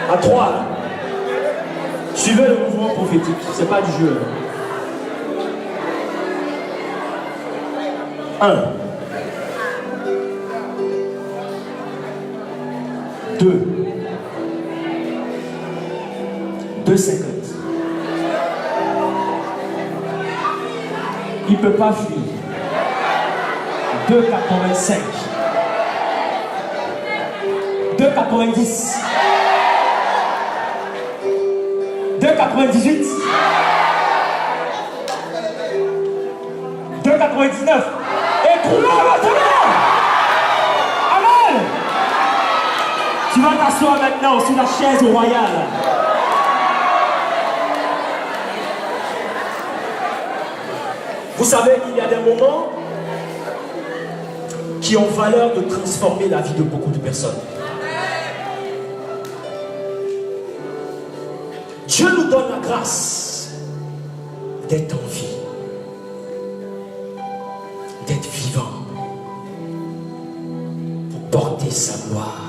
À 3. Suivez le mouvement prophétique. C'est pas du jeu. 1. 2. 2,50. Il ne peut pas fuir. 2,85. 2,90. 2,98. 2,99. Et 3 maintenant. Amen. Tu vas t'asseoir maintenant sur la chaise royale. Vous savez qu'il y a des moments qui ont valeur de transformer la vie de beaucoup de personnes. Dieu nous donne la grâce d'être en vie, d'être vivant, pour porter sa gloire.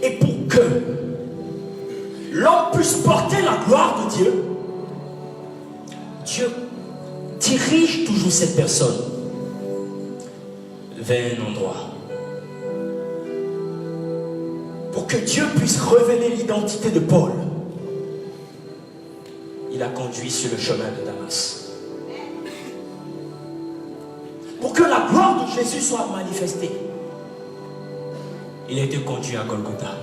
Et pour que l'homme puisse porter la gloire de Dieu, Dieu dirige toujours cette personne vers un endroit. Pour que Dieu puisse révéler l'identité de Paul, il a conduit sur le chemin de Damas. Pour que la gloire de Jésus soit manifestée, il a été conduit à Golgotha.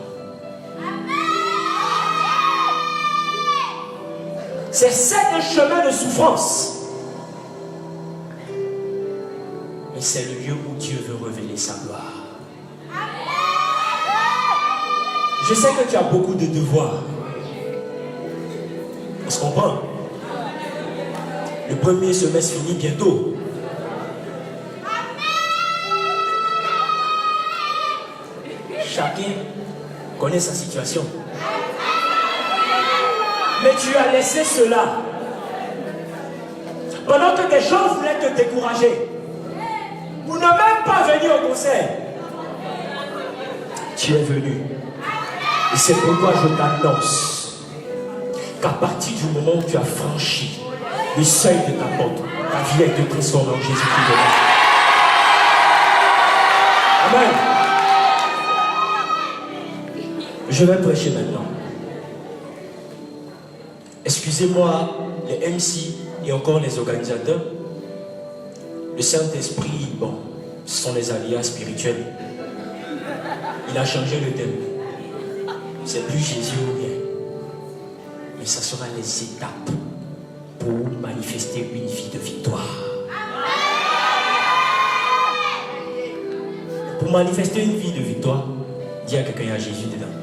C'est un chemin de souffrance. Mais c'est le lieu où Dieu veut révéler sa gloire. Je sais que tu as beaucoup de devoirs. On se comprend? Le premier semestre finit bientôt. Chacun connaît sa situation. Mais tu as laissé cela. Pendant que des gens voulaient te décourager, pour ne même pas venir au concert, tu es venu. Et c'est pourquoi je t'annonce qu'à partir du moment où tu as franchi le seuil de ta porte, ta vie a été transformée en Jésus-Christ de Nazareth. Amen. Je vais prêcher maintenant. Excusez-moi, les MC et encore les organisateurs. Le Saint-Esprit, bon, ce sont les alliances spirituelles. Il a changé le thème. C'est plus Jésus ou rien. Mais ça sera les étapes pour manifester une vie de victoire. Pour manifester une vie de victoire, dis à quelqu'un, il y a Jésus dedans.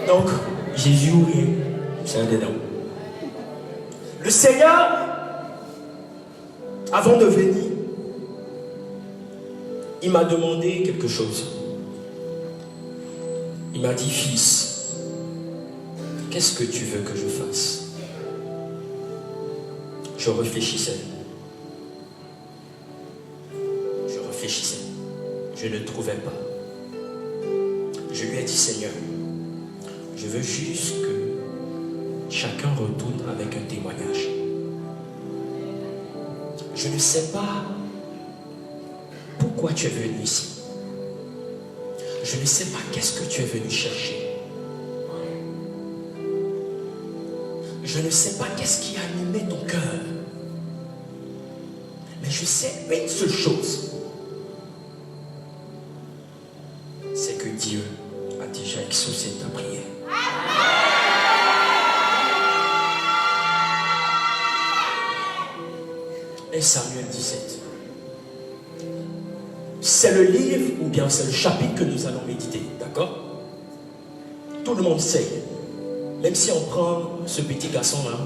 Donc, Jésus ou rien, c'est un dedans. Le Seigneur, avant de venir, il m'a demandé quelque chose. Il m'a dit, fils, qu'est-ce que tu veux que je fasse? Je réfléchissais. Je ne trouvais pas. Je lui ai dit, Seigneur, je veux juste que chacun retourne avec un témoignage. Je ne sais pas pourquoi tu es venu ici. Je ne sais pas qu'est-ce que tu es venu chercher. Je ne sais pas qu'est-ce qui a animé ton cœur. Mais je sais une seule chose. C'est que Dieu a déjà exaucé ta prière. 1 Samuel 17. C'est le livre ou bien c'est le chapitre que nous allons méditer, d'accord? Tout le monde sait. Même si on prend ce petit garçon-là,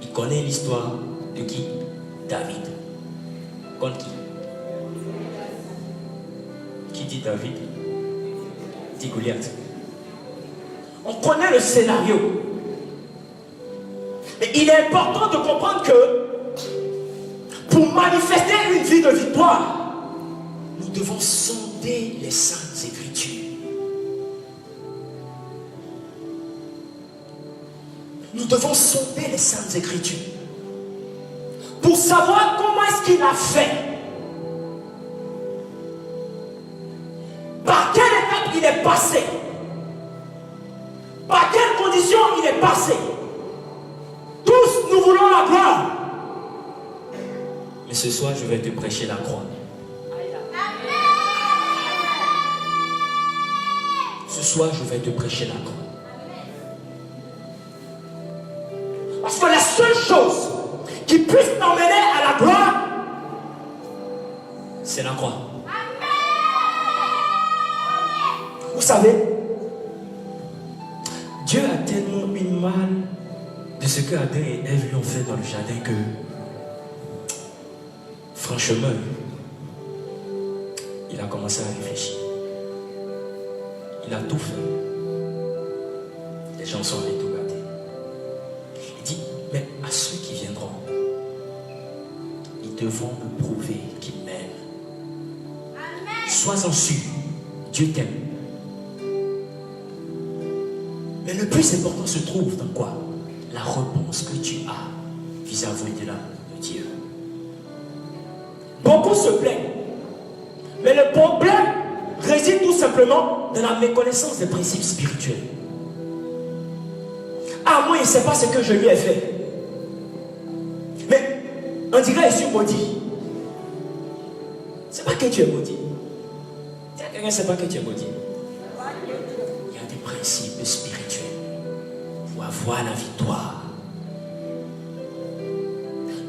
il connaît l'histoire de qui? David. Contre qui? Qui dit David? Dit Goliath. On connaît le scénario. Mais il est important de comprendre que pour manifester une vie de victoire, nous devons sonder les saintes écritures. nous devons sonder les Saintes Écritures pour savoir comment est-ce qu'il a fait. Par quelle étape il est passé. Par quelles conditions il est passé. Tous, nous voulons la gloire. Mais ce soir, je vais te prêcher la croix. Ce soir, je vais te prêcher la croix. Parce que la seule chose qui puisse t'emmener à la gloire, c'est la croix. Vous savez, Dieu a tellement eu mal de ce que Adam et Ève lui ont fait dans le jardin que, franchement, il a commencé à réfléchir. Il a tout fait. Les gens sont allés tout gâter. Il dit, mais à ceux qui viendront, ils devront me prouver qu'ils m'aiment. Sois-en sûr, Dieu t'aime. Mais le plus important se trouve dans quoi? La réponse que tu as vis-à-vis de Dieu. Beaucoup se plaignent. Mais le problème réside tout simplement dans la méconnaissance des principes spirituels. Ah, moi, il ne sait pas ce que je lui ai fait. Mais on dirait je suis maudit. C'est pas que tu es maudit. Quelqu'un ne sait pas que tu es maudit. Il y a des principes spirituels pour avoir la victoire.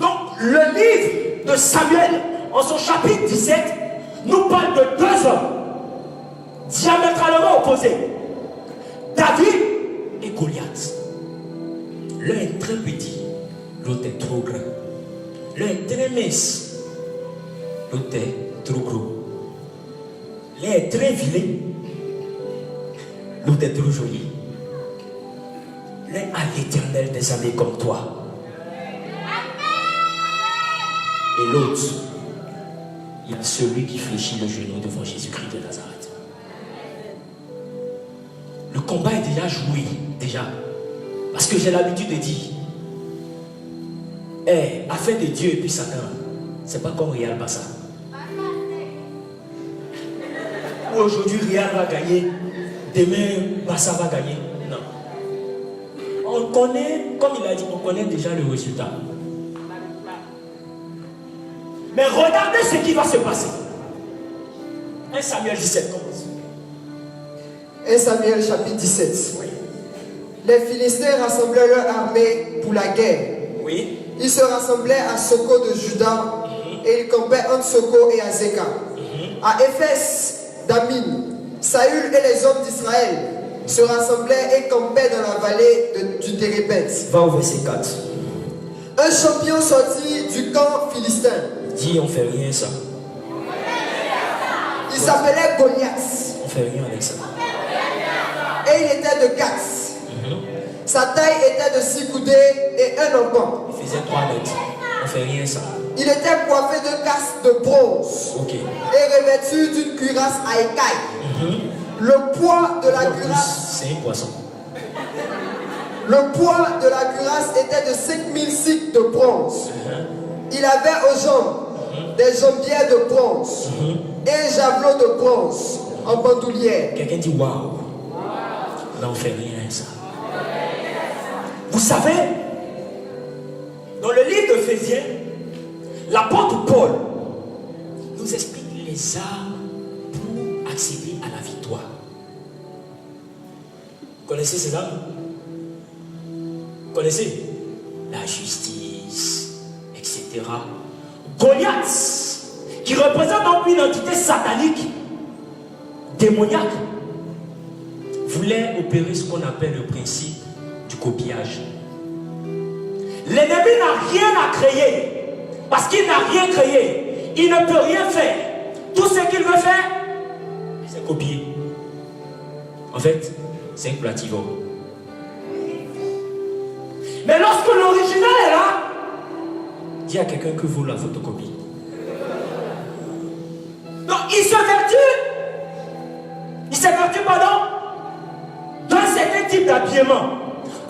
Donc, le livre de Samuel, en son chapitre 17, nous parle de deux hommes diamétralement opposés. David et Goliath. L'un est très petit, l'autre est trop grand. L'un est très mince, l'autre est trop gros. L'un est très vilain, l'autre est trop joli. L'un a l'Éternel des armées comme toi. Et l'autre, il y a celui qui fléchit le genou devant Jésus-Christ de Nazareth. Le combat est déjà joué, déjà. Parce que j'ai l'habitude de dire, affaire de Dieu et puis Satan, c'est pas comme Real Barça. Ou aujourd'hui Real va gagner, demain Barça va gagner. Non. On connaît, comme il a dit, on connaît déjà le résultat. Mais regardez ce qui va se passer. 1 Samuel 17 commence. 1 Samuel chapitre 17. Oui. Les Philistins rassemblaient leur armée pour la guerre. Oui. Ils se rassemblaient à Soko de Juda et ils campaient entre Soko et Azeka. À Éphès d'Amin, Saül et les hommes d'Israël se rassemblaient et campaient dans la vallée du Térébeth. Va au verset 4. Un champion sortit du camp philistin. Dis, on fait rien ça. Il s'appelait Goliath. On fait rien avec ça. Et il était de Gath. Sa taille était de 6 coudées et un empan. Il faisait 3 mètres. On fait rien ça. Il était coiffé de casque de bronze Ok. et revêtu d'une cuirasse à écailles. Le poids de la cuirasse, C'est un poisson. le poids de la cuirasse était de 5000 cycles de bronze. Il avait aux jambes des jambières de bronze et un javelot de bronze en bandoulière. Quelqu'un dit waouh. Là, on fait rien ça. Vous savez, dans le livre d'Éphésiens, l'apôtre Paul nous explique les armes pour accéder à la victoire. Vous connaissez ces armes? Vous connaissez? La justice, etc. Goliath, qui représente donc une entité satanique, démoniaque, voulait opérer ce qu'on appelle le principe du copiage. L'ennemi n'a rien à créer. Parce qu'il n'a rien créé. Il ne peut rien faire. Tout ce qu'il veut faire, c'est copier. En fait, c'est un plativore. Mais lorsque l'original est là, dis à quelqu'un que vaut la photocopie. Donc il s'évertue, pardon, d'un certain type d'habillement.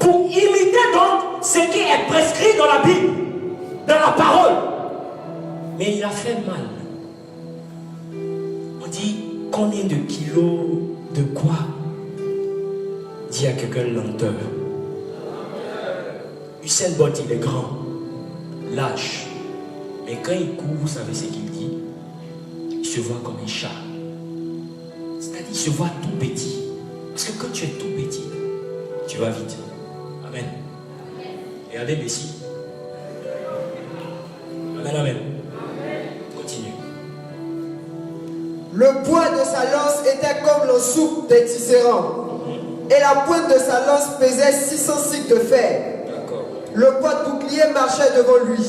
pour imiter donc ce qui est prescrit dans la Bible, dans la parole. Mais il a fait mal. On dit combien de kilos de quoi? Dis à quelqu'un lenteur. Usain Bolt, il est grand, lâche. Mais quand il court, vous savez ce qu'il dit? Il se voit comme un chat. C'est-à-dire qu'il se voit tout petit. Parce que quand tu es tout petit, tu vas vite. Amen. Regardez Messi. Amen, amen. Continue. Le poids de sa lance était comme la soupe des tisserands. Et la pointe de sa lance pesait 600 cycles de fer. D'accord. Le poids de bouclier marchait devant lui.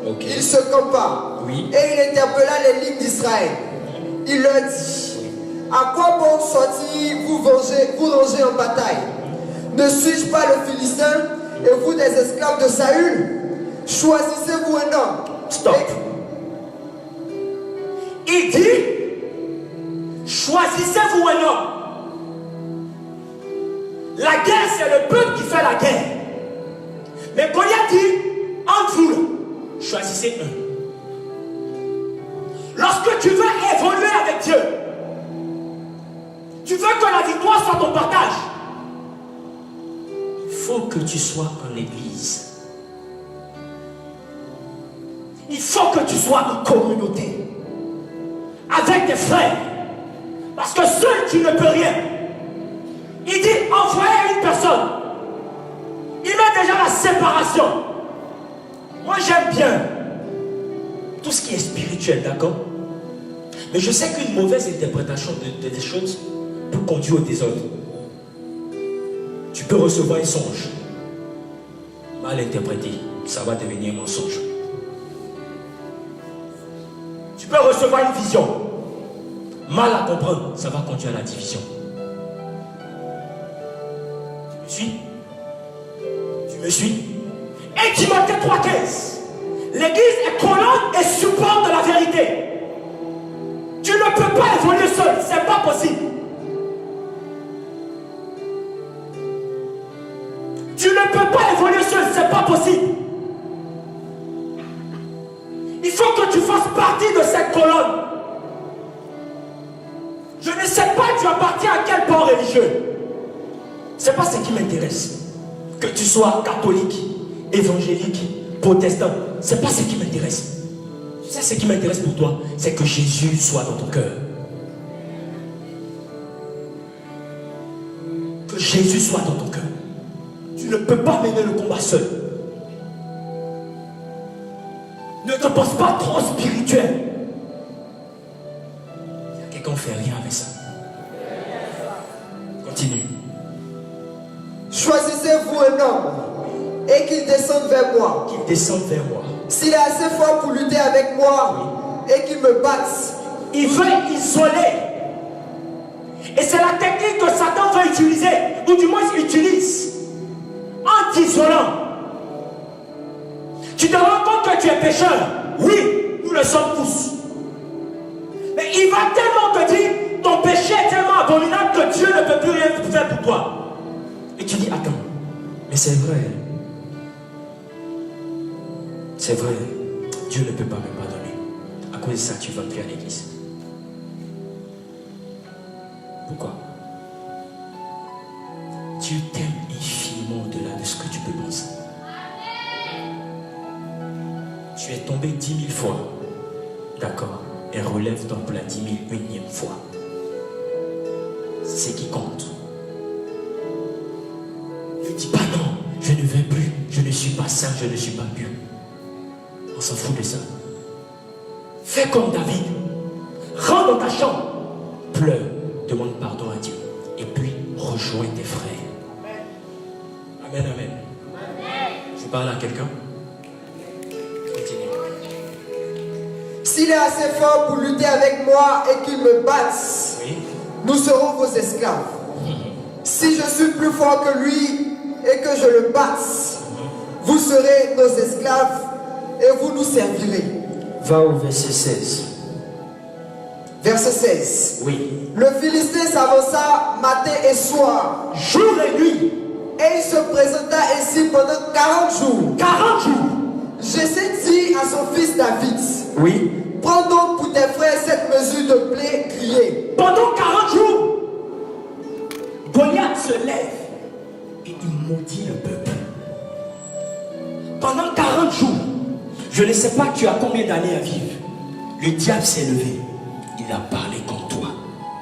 Okay. Il se campa. Oui. Et il interpella les lignes d'Israël. Il leur dit: à quoi bon sortir vous ranger en bataille? Ne suis-je pas le Philistin et vous des esclaves de Saül? Choisissez-vous un homme. Stop. Il dit: choisissez-vous un homme. La guerre, c'est le peuple qui fait la guerre. Mais Goliath dit: entre vous, choisissez un. Lorsque tu veux évoluer avec Dieu, tu veux que la victoire soit ton partage, il faut que tu sois en église. Il faut que tu sois en communauté avec tes frères. Parce que seul tu ne peux rien. Il dit: envoyez une personne. Il met déjà la séparation. Moi j'aime bien tout ce qui est spirituel, d'accord? Mais je sais qu'une mauvaise interprétation des choses peut conduire au désordre. Tu peux recevoir un songe mal interprété, ça va devenir un mensonge. Tu peux recevoir une vision mal à comprendre, ça va conduire à la division. Tu me suis? Tu me suis? Et Timothée 3,15. L'église est colonne et support de la vérité. Tu ne peux pas évoluer seul, c'est pas possible. Tu ne peux pas évoluer seul, c'est pas possible. Il faut que tu fasses partie de cette colonne. Je ne sais pas tu appartiens à quel port religieux. C'est pas ce qui m'intéresse. Que tu sois catholique, évangélique, protestant, c'est pas ce qui m'intéresse. Tu sais ce qui m'intéresse pour toi, c'est que Jésus soit dans ton cœur. Que Jésus soit dans ton cœur. Tu ne peux pas mener le combat seul. Ne te pense pas trop spirituel. Quelqu'un ne fait rien avec ça. Continue. Choisissez-vous un homme et qu'il descende vers moi. Qu'il descende vers moi. S'il est assez fort pour lutter avec moi et qu'il me batte, il veut isoler. Et c'est la technique que Satan veut utiliser, ou du moins il utilise, en t'isolant. Tu te rends compte que tu es pécheur? Oui, nous le sommes tous. Mais il va tellement te dire, ton péché est tellement abominable que Dieu ne peut plus rien faire pour toi. Et tu dis: attends, mais c'est vrai. C'est vrai, Dieu ne peut pas me pardonner. À cause de ça, tu ne vas plus à l'église. Pourquoi? Dieu t'aime infiniment au-delà de ce que tu peux penser. Tu es tombé 10 000 fois. D'accord. Et relève-toi pour la 10 001e fois. C'est ce qui compte. Ne dis pas non, je ne vais plus, je ne suis pas saint, je ne suis pas pur. On s'en fout de ça. Fais comme David. Rentre dans ta chambre. Pleure. Demande pardon à Dieu. Et puis, rejoins tes frères. Amen, amen. Je parle à quelqu'un. Continue. s'il est assez fort pour lutter avec moi et qu'il me batte, Oui. nous serons vos esclaves. Si je suis plus fort que lui et que je le batte, vous serez nos esclaves et vous nous servirez. Va au verset 16. Verset 16. Oui. Le Philistin s'avança matin et soir Jour et nuit. Et il se présenta ainsi pendant 40 jours. 40 jours. Jessé dit à son fils David, Oui. prends donc pour tes frères cette mesure de blé grillé. Pendant 40 jours, Goliath se lève et il maudit le peuple. Pendant 40 jours, je ne sais pas tu as combien d'années à vivre. Le diable s'est levé. Il a parlé contre toi,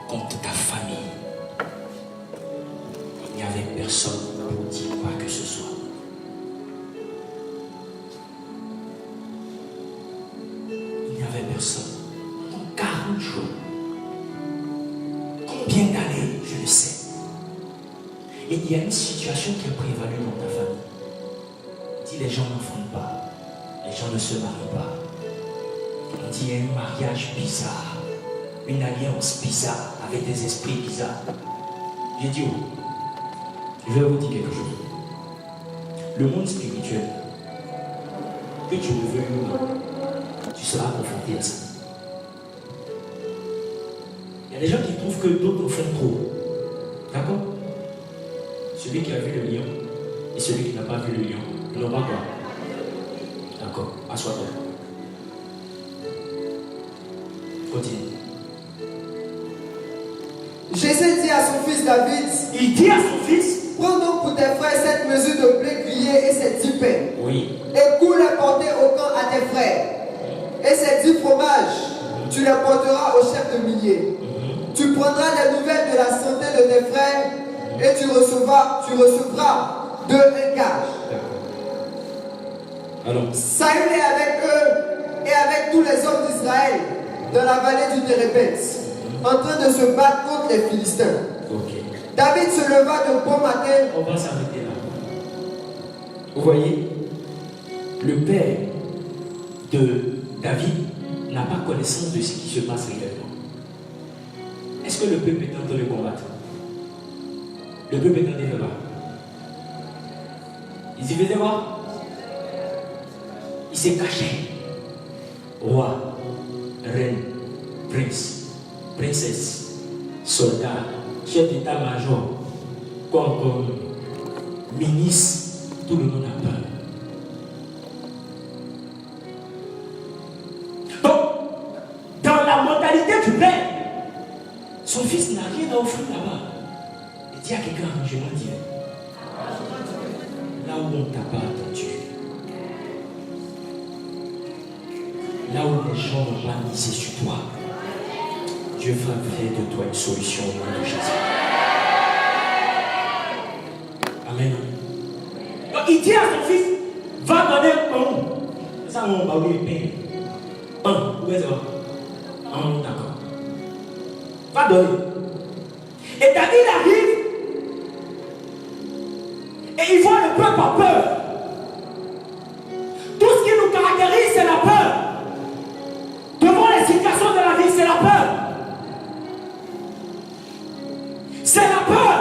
contre ta famille. Il n'y avait personne pour dire quoi que ce soit. Il n'y avait personne. Pendant 40 jours. Combien d'années, je le sais. Et il y a une situation qui est prévalue dans ta famille. On dit les gens n'enfantent pas. Les gens ne se marient pas. On dit il y a un mariage bizarre. Une alliance bizarre avec des esprits bizarres. J'ai dit, je vais vous dire quelque chose. Le monde spirituel, que tu le veuilles ou non, tu seras confronté à ça. Il y a des gens qui trouvent que d'autres en font trop. D'accord? Celui qui a vu le lion et celui qui n'a pas vu le lion, ils n'ont pas quoi? D'accord, assois-toi. Continue. Jessé dit à son fils David, Il dit à son fils, prends donc pour tes frères cette mesure de blé grillé et ces 10 pains. oui, Et cours les porter au camp à tes frères. Et ces 10 fromages, tu les porteras au chef de milliers. Tu prendras des nouvelles de la santé de tes frères et tu recevras d'eux un gage. alors, Saül est avec eux et avec tous les hommes d'Israël dans la vallée du Térébet, en train de se battre contre les Philistins. ok. David se leva de bon matin. On va s'arrêter là. Vous voyez, le père de David n'a pas connaissance de ce qui se passe réellement. Est-ce que le peuple est en train de combattre? Le peuple est en train de combattre. Il s'y faisait voir. Il s'est caché. Roi, reine, prince, princesse, soldat, chef d'état-major, comme ministre, tout le monde a peur. Donc, dans la mentalité du père, son fils n'a rien à offrir là-bas. Il dit à quelqu'un, je m'en dis, là où on ne t'a pas attendu, là où les gens n'ont pas misé sur toi, Dieu va faire de toi une solution au nom de Jésus. Amen. Donc il dit à son fils, va donner un. Ça, on va lui payer. Où est-ce que d'accord. Va donner. Et David arrive. Et il voit le peuple en peur. Tout ce qui nous caractérise, c'est la peur. Devant les situations de la vie, c'est la peur. C'est la peur.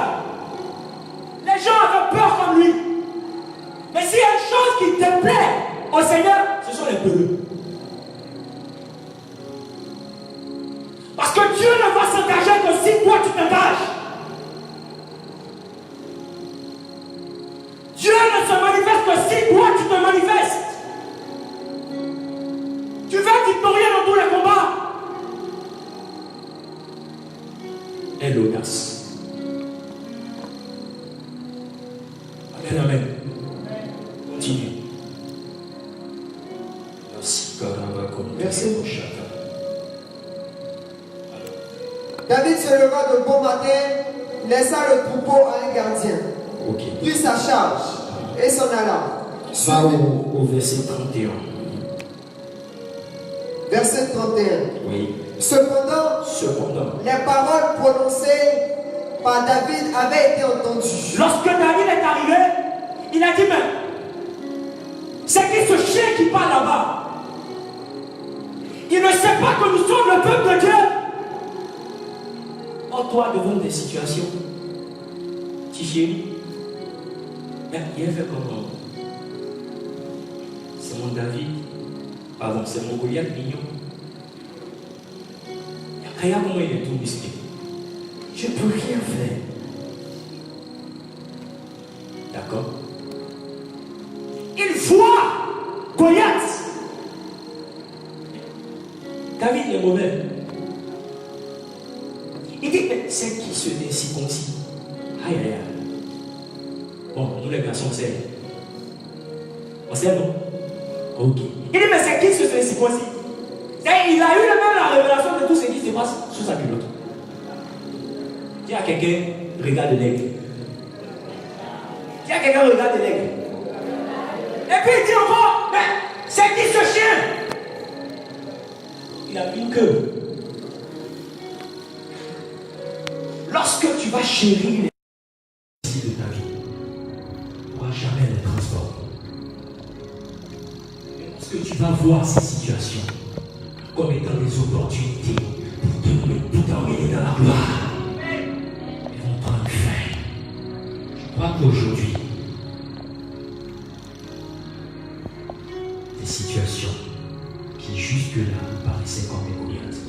Les gens avaient peur comme lui. Mais s'il y a une chose qui te plaît au Seigneur, ce sont les peureux. Parce que Dieu ne va s'engager que si toi tu t'engages. Dieu ne se manifeste que si toi tu te manifestes. Tu vas victorieux dans tous les combats. Et l'audace. Amen, amen. Continue. Merci. David se leva de bon matin, laissa le troupeau à un gardien, prit sa charge et s'en alla. Va au verset 31. Verset 31. Oui. Cependant, les paroles prononcées par David avaient été entendues. Lorsque David est arrivé, il a dit, mais c'est qui ce chien qui parle là-bas? Il ne sait pas que nous sommes le peuple de Dieu. Oh, toi, devant des situations, petit chéri, il a fait comment? C'est mon David, pardon, c'est mon Goliath mignon. Regarde comment il est tout musclé. Je ne peux rien faire. mauvais. Il dit, mais c'est qui se circoncis? Aïe, aïe, aïe. Bon, nous les garçons, on sait. On sait, non? Ok. Il dit, mais c'est qui se circoncis? Il a eu même la révélation de tout ce qui se passe sous sa culotte. Il y a quelqu'un, regarde l'aigle. Il y a quelqu'un, regarde l'aigle. Et puis il dit encore, mais c'est qui ce chien? Il a une queue. Lorsque tu vas chérir les de ta vie, tu ne pourras jamais les transformer. Mais lorsque tu vas voir ces situations comme étant des opportunités pour t'emmener dans la gloire, elles vont prendre fin. Je crois qu'aujourd'hui, des situations qui jusque-là nous paraissaient comme des Goliaths